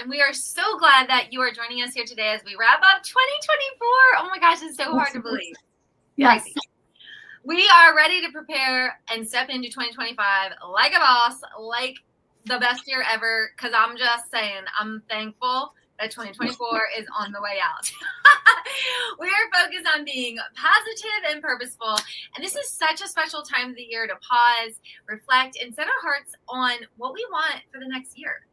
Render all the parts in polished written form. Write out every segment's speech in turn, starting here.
and we are so glad that you are joining us here today as we wrap up 2024. Oh my gosh, it's so hard to believe. Yes. Crazy. We are ready to prepare and step into 2025 like a boss, like the best year ever, because I'm just saying, I'm thankful that 2024 is on the way out. We are focused on being positive and purposeful, and this is such a special time of the year to pause, reflect, and set our hearts on what we want for the next year.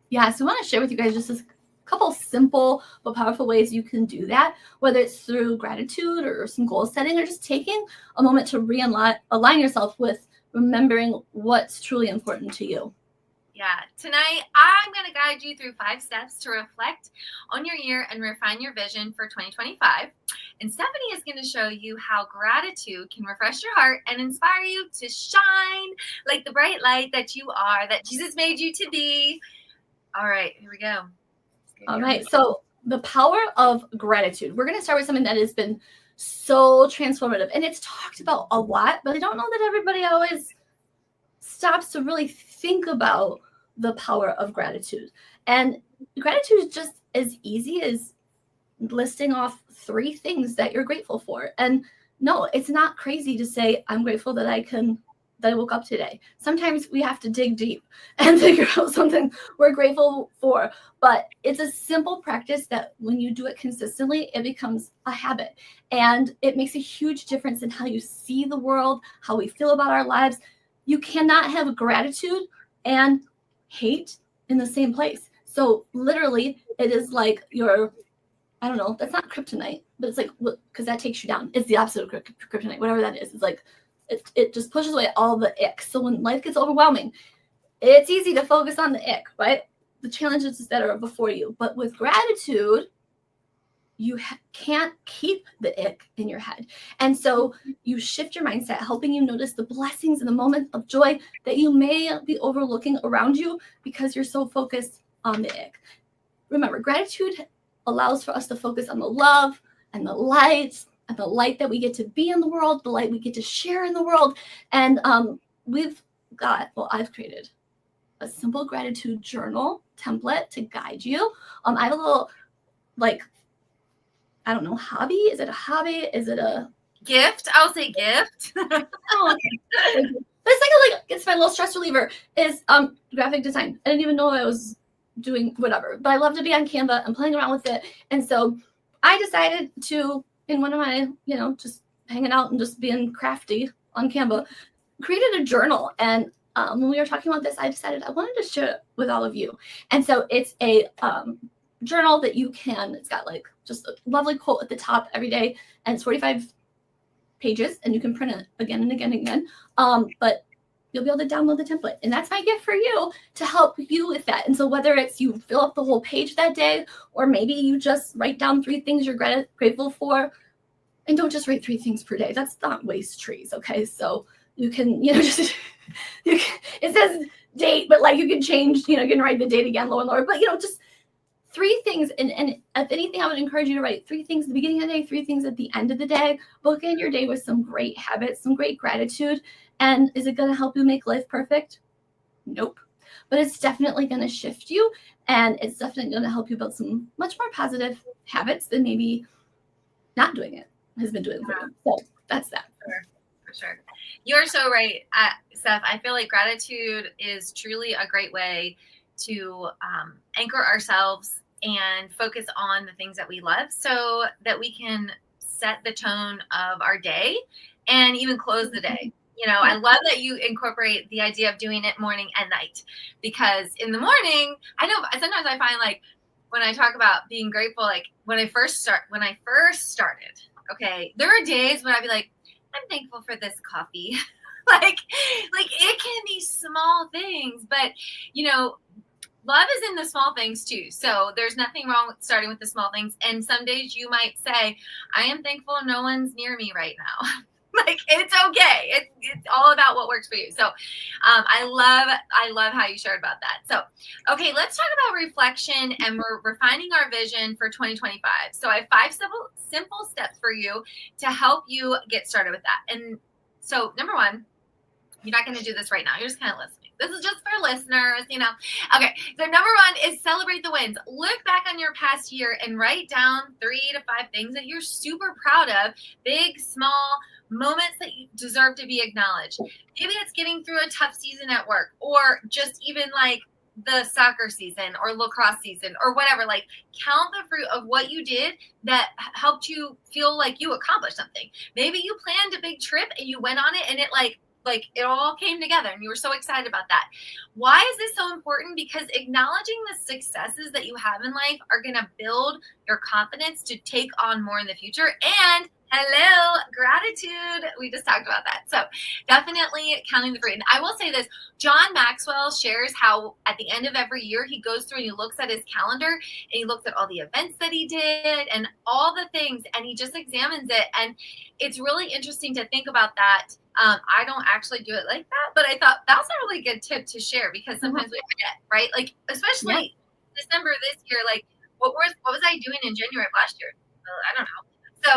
Yeah, so I want to share with you guys just a couple simple but powerful ways you can do that, whether it's through gratitude or some goal setting, or just taking a moment to align yourself with remembering what's truly important to you. Yeah, tonight I'm going to guide you through 5 steps to reflect on your year and refine your vision for 2025. And Stephanie is going to show you how gratitude can refresh your heart and inspire you to shine like the bright light that you are, that Jesus made you to be. All right, here we go. All right, so the power of gratitude. We're going to start with something that has been so transformative, and it's talked about a lot, but I don't know that everybody always stops to really think about the power of gratitude. And gratitude is just as easy as listing off 3 things that you're grateful for. And no, it's not crazy to say, I'm grateful that I woke up today. Sometimes we have to dig deep and figure out something we're grateful for. But it's a simple practice that when you do it consistently, it becomes a habit. And it makes a huge difference in how you see the world, how we feel about our lives. You cannot have gratitude and hate in the same place. So literally, it is like I don't know, that's not kryptonite, but it's like, because that takes you down. It's the opposite of kryptonite, whatever that is. It's like, it just pushes away all the ick. So when life gets overwhelming, it's easy to focus on the ick, right? The challenges that are before you. But with gratitude, you can't keep the ick in your head. And so you shift your mindset, helping you notice the blessings and the moments of joy that you may be overlooking around you because you're so focused on the ick. Remember, gratitude allows for us to focus on the love and the light and the light that we get to be in the world, the light we get to share in the world. And I've created a simple gratitude journal template to guide you. I have a little, I don't know, hobby. Is it a hobby? Is it a gift? I'll say gift. Oh, okay. But it's it's my little stress reliever is graphic design. I didn't even know I was doing whatever, but I love to be on Canva and playing around with it. And so I decided to, in one of my, just hanging out and just being crafty on Canva, created a journal. And when we were talking about this, I decided I wanted to share it with all of you. And so it's a journal that it's got just a lovely quote at the top every day, and it's 45 pages, and you can print it again and again and again. But you'll be able to download the template, and that's my gift for you to help you with that. And so whether it's you fill up the whole page that day, or maybe you just write down 3 things you're grateful for, and don't just write 3 things per day. That's not waste trees, okay? So you can, it says date, but you can change, you can write the date again, lower and lower, but just 3 things. And if anything, I would encourage you to write 3 things at the beginning of the day, 3 things at the end of the day. Bookend your day with some great habits, some great gratitude. And is it going to help you make life perfect? Nope. But it's definitely going to shift you, and it's definitely going to help you build some much more positive habits than maybe not doing it has been doing for you. So that's that. For sure. You're so right, Steph. I feel like gratitude is truly a great way to anchor ourselves and focus on the things that we love so that we can set the tone of our day and even close the day. I love that you incorporate the idea of doing it morning and night, because in the morning, I know sometimes I find when I talk about being grateful, when I first started, okay, there are days when I'd be like, I'm thankful for this coffee. It can be small things, but love is in the small things too. So there's nothing wrong with starting with the small things. And some days you might say, I am thankful no one's near me right now. It's okay. It's all about what works for you. So I love how you shared about that. So, okay, let's talk about reflection, and we're refining our vision for 2025. So I have 5 simple steps for you to help you get started with that. And so number 1, you're not going to do this right now. You're just kind of listening. This is just for listeners, Okay, so number one is celebrate the wins. Look back on your past year and write down 3 to 5 things that you're super proud of, big, small moments that you deserve to be acknowledged. Maybe it's getting through a tough season at work, or just even like the soccer season or lacrosse season or whatever. Like, count the fruit of what you did that helped you feel like you accomplished something. Maybe you planned a big trip and you went on it and it like it all came together and you were so excited about that. Why is this so important? Because acknowledging the successes that you have in life are going to build your confidence to take on more in the future. And hello, gratitude. We just talked about that. So definitely counting the fruit. And I will say this, John Maxwell shares how at the end of every year, he goes through and he looks at his calendar and he looks at all the events that he did and all the things, and he just examines it. And it's really interesting to think about that. I don't actually do it like that, but I thought that's a really good tip to share, because sometimes we forget, right? Like, especially December this year, like what was I doing in January of last year? Well, I don't know. So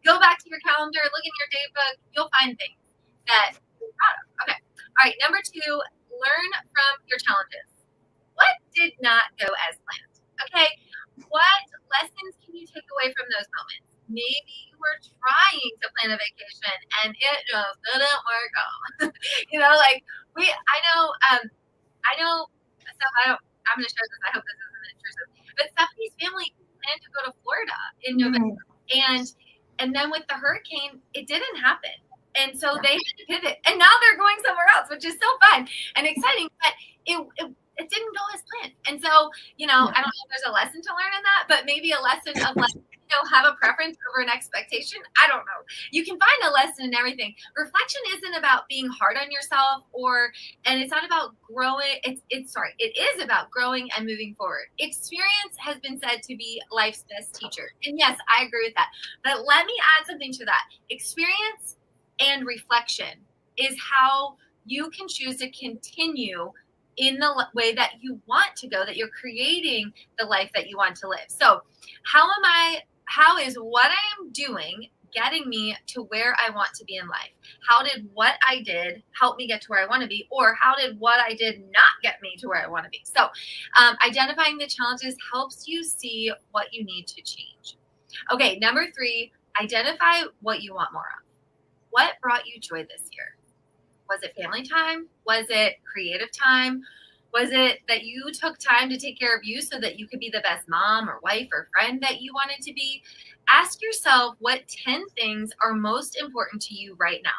go back to your calendar, look in your date book, you'll find things that you're proud of. Okay. All right. Number 2, learn from your challenges. What did not go as planned? Okay. What lessons can you take away from those moments? Maybe you were trying to plan a vacation and it just didn't work out. I know stuff. I'm going to share this. I hope this isn't intrusive. But Stephanie's family planned to go to Florida in November. And then with the hurricane, it didn't happen. And so they had to pivot. And now they're going somewhere else, which is so fun and exciting. But it didn't go as planned. And so, I don't know if there's a lesson to learn in that, but maybe a lesson of like, have a preference over an expectation. I don't know. You can find a lesson in everything. Reflection isn't about being hard on yourself, and it's not about growing. It is about growing and moving forward. Experience has been said to be life's best teacher. And yes, I agree with that. But let me add something to that. Experience and reflection is how you can choose to continue in the way that you want to go, that you're creating the life that you want to live. So how is what I am doing getting me to where I want to be in life? How did what I did help me get to where I want to be? Or how did what I did not get me to where I want to be? So identifying the challenges helps you see what you need to change. Okay, number 3, identify what you want more of. What brought you joy this year? Was it family time? Was it creative time? Was it that you took time to take care of you so that you could be the best mom or wife or friend that you wanted to be? Ask yourself what 10 things are most important to you right now.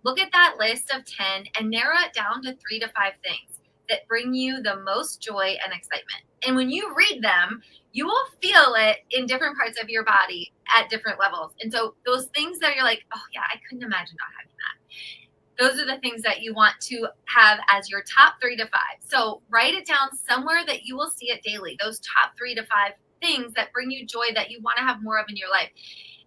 Look at that list of 10 and narrow it down to 3 to 5 things that bring you the most joy and excitement. And when you read them, you will feel it in different parts of your body at different levels. And so those things that you're like, oh yeah, I couldn't imagine not having that. Those are the things that you want to have as your top 3 to 5. So write it down somewhere that you will see it daily. Those top 3 to 5 things that bring you joy that you want to have more of in your life.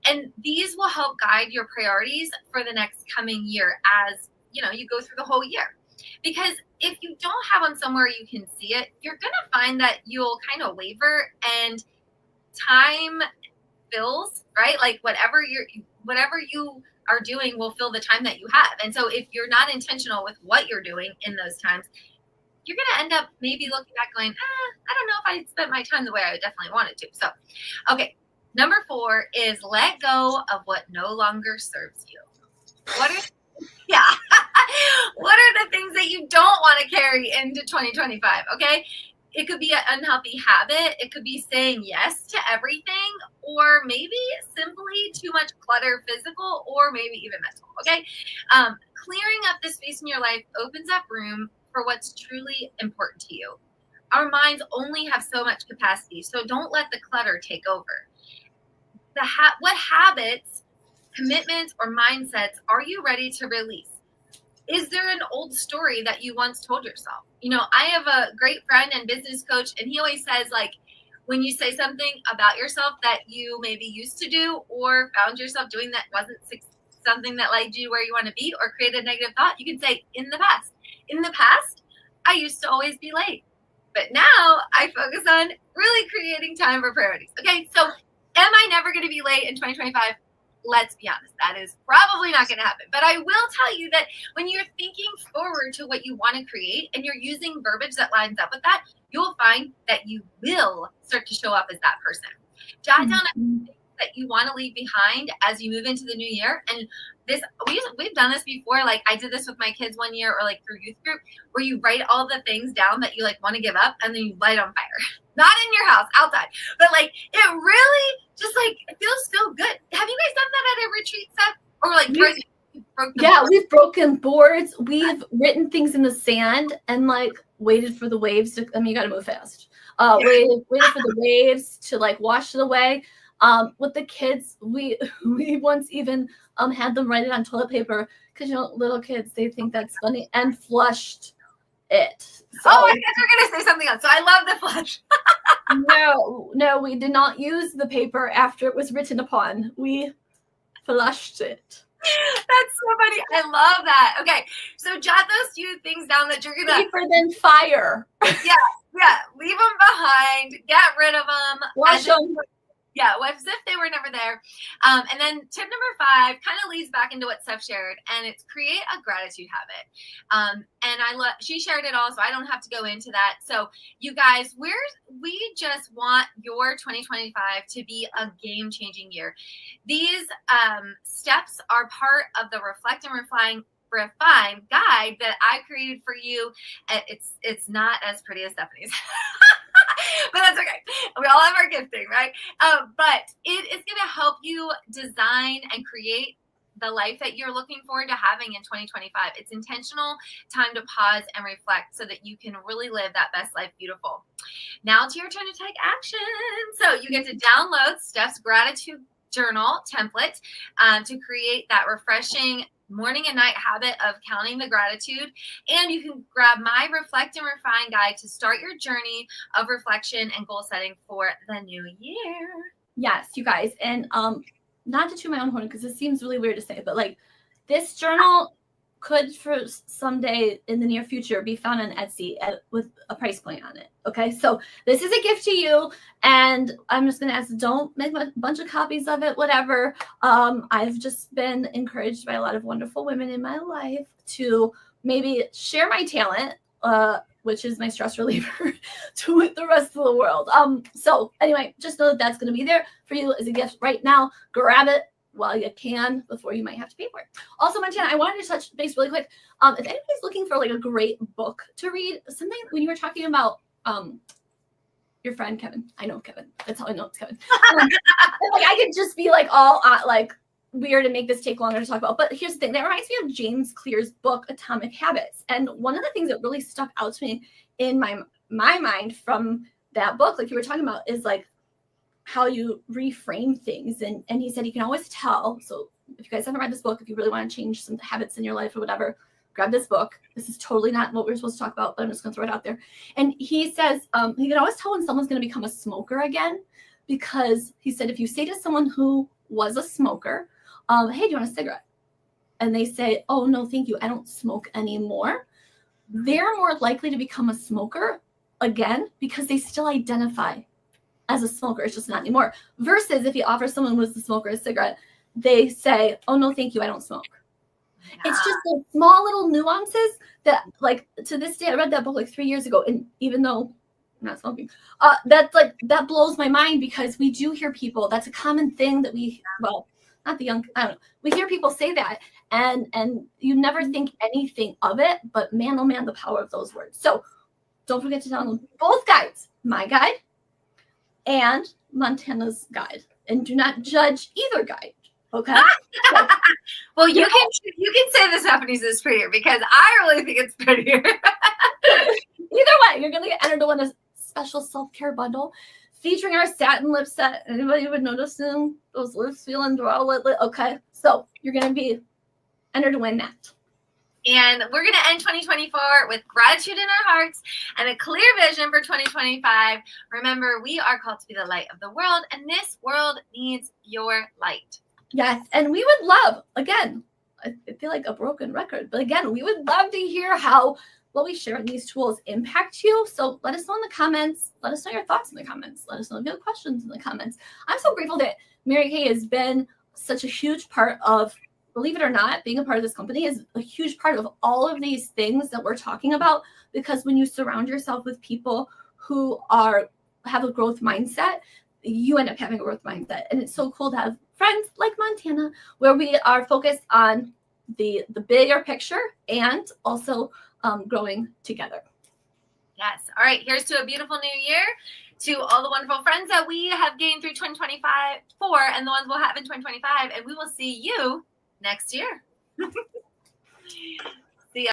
And these will help guide your priorities for the next coming year as, you go through the whole year. Because if you don't have them somewhere you can see it, you're going to find that you'll kind of waver and time fills, right? Like whatever you are doing will fill the time that you have. And so if you're not intentional with what you're doing in those times, you're going to end up maybe looking back going, I don't know if I spent my time the way I definitely wanted to. So, okay. Number 4 is let go of what no longer serves you. What are the things that you don't want to carry into 2025? Okay. It could be an unhealthy habit. It could be saying yes to everything, or maybe simply too much clutter, physical, or maybe even mental. Okay. Clearing up the space in your life opens up room for what's truly important to you. Our minds only have so much capacity, so don't let the clutter take over. What habits, commitments, or mindsets are you ready to release? Is there an old story that you once told yourself? I have a great friend and business coach, and he always says, like, when you say something about yourself that you maybe used to do or found yourself doing that wasn't something that led you where you want to be or created a negative thought, you can say, in the past, I used to always be late. But now I focus on really creating time for priorities. Okay, so am I never going to be late in 2025? let's be honest, that is probably not going to happen. But I will tell you that when you're thinking forward to what you want to create and you're using verbiage that lines up with that, you'll find that you will start to show up as that person. Jot down things that you want to leave behind as you move into the new year. And this, we've done this before. Like I did this with my kids one year, or like through youth group, where you write all the things down that you like want to give up, and then you light on fire. Not in your house, outside, but like it really just like it feels so good. Have you guys done that at a retreat, Seth? Or like we've broken boards. We've written things in the sand and like waited for the waves to. I mean, you got to move fast. Waited for the waves to like wash it away. With the kids, we once even had them write it on toilet paper because little kids, they think that's funny, and flushed it. So, I guess we're gonna say something else. So I love the flush. No, we did not use the paper after it was written upon. We flushed it. That's so funny. I love that. Okay, so jot those few things down that you're gonna paper then fire. Yeah. Leave them behind. Get rid of them. Wash them. Yeah, as if they were never there. And then tip number 5 kind of leads back into what Steph shared, and it's create a gratitude habit. And she shared it all, so I don't have to go into that. So you guys, we just want your 2025 to be a game-changing year. These steps are part of the Reflect and Refine guide that I created for you. It's not as pretty as Stephanie's. But that's okay. We all have our gifting, right? But it is going to help you design and create the life that you're looking forward to having in 2025. It's intentional time to pause and reflect so that you can really live that best life beautiful. Now it's your turn to take action. So you get to download Steph's gratitude journal template to create that refreshing morning and night habit of counting the gratitude. And you can grab my Reflect and Refine guide to start your journey of reflection and goal setting for the new year. Yes, you guys. And not to toot my own horn because it seems really weird to say, but like this journal could for someday in the near future be found on Etsy with a price point on it. Okay, so this is a gift to you, and I'm just going to ask, don't make a bunch of copies of it, whatever. I've just been encouraged by a lot of wonderful women in my life to maybe share my talent, which is my stress reliever, to the rest of the world. So anyway, just know that that's going to be there for you as a gift right now. Grab it while you can before you might have to pay for it. Also, Montana, I wanted to touch base really quick. If anybody's looking for like a great book to read, something when you were talking about your friend Kevin, I know Kevin. That's how I know it's Kevin. Like I could just be like all like weird and make this take longer to talk about. But here's the thing: that reminds me of James Clear's book Atomic Habits. And one of the things that really stuck out to me in my mind from that book, like you were talking about, is like how you reframe things. And he said you can always tell. So if you guys haven't read this book, if you really want to change some habits in your life or whatever, grab this book. This is totally not what we're supposed to talk about, but I'm just going to throw it out there. And he says you can always tell when someone's going to become a smoker again, because he said if you say to someone who was a smoker, hey, do you want a cigarette? And they say, oh, no, thank you. I don't smoke anymore. They're more likely to become a smoker again because they still identify as a smoker. It's just not anymore. Versus if you offer someone who was a smoker a cigarette, they say, oh, no, thank you. I don't smoke. Yeah. It's just those small little nuances that, like, to this day, I read that book like 3 years ago. And even though I'm not smoking, that blows my mind, because we do hear people, that's a common thing that not the young, I don't know. We hear people say that, and you never think anything of it, but man, oh man, the power of those words. So don't forget to download both guides, my guide and Montana's guide, and do not judge either guide. Okay. So, well, you can say the Stephanie's is prettier, because I really think it's prettier. Either way, you're gonna get entered to win a special self-care bundle featuring our satin lip set. Anybody would notice those lips feeling dry? Okay, so you're gonna be entered to win that. And we're going to end 2024 with gratitude in our hearts and a clear vision for 2025. Remember, we are called to be the light of the world, and this world needs your light. Yes, and we would love, again, I feel like a broken record, but again, we would love to hear how what we share in these tools impact you. So let us know in the comments. Let us know your thoughts in the comments. Let us know if you have questions in the comments. I'm so grateful that Mary Kay has been such a huge part of, believe it or not, being a part of this company is a huge part of all of these things that we're talking about, because when you surround yourself with people who have a growth mindset, you end up having a growth mindset. And it's so cool to have friends like Montana, where we are focused on the bigger picture and also growing together. Yes. All right. Here's to a beautiful new year, to all the wonderful friends that we have gained through 2024 and the ones we'll have in 2025. And we will see you next year.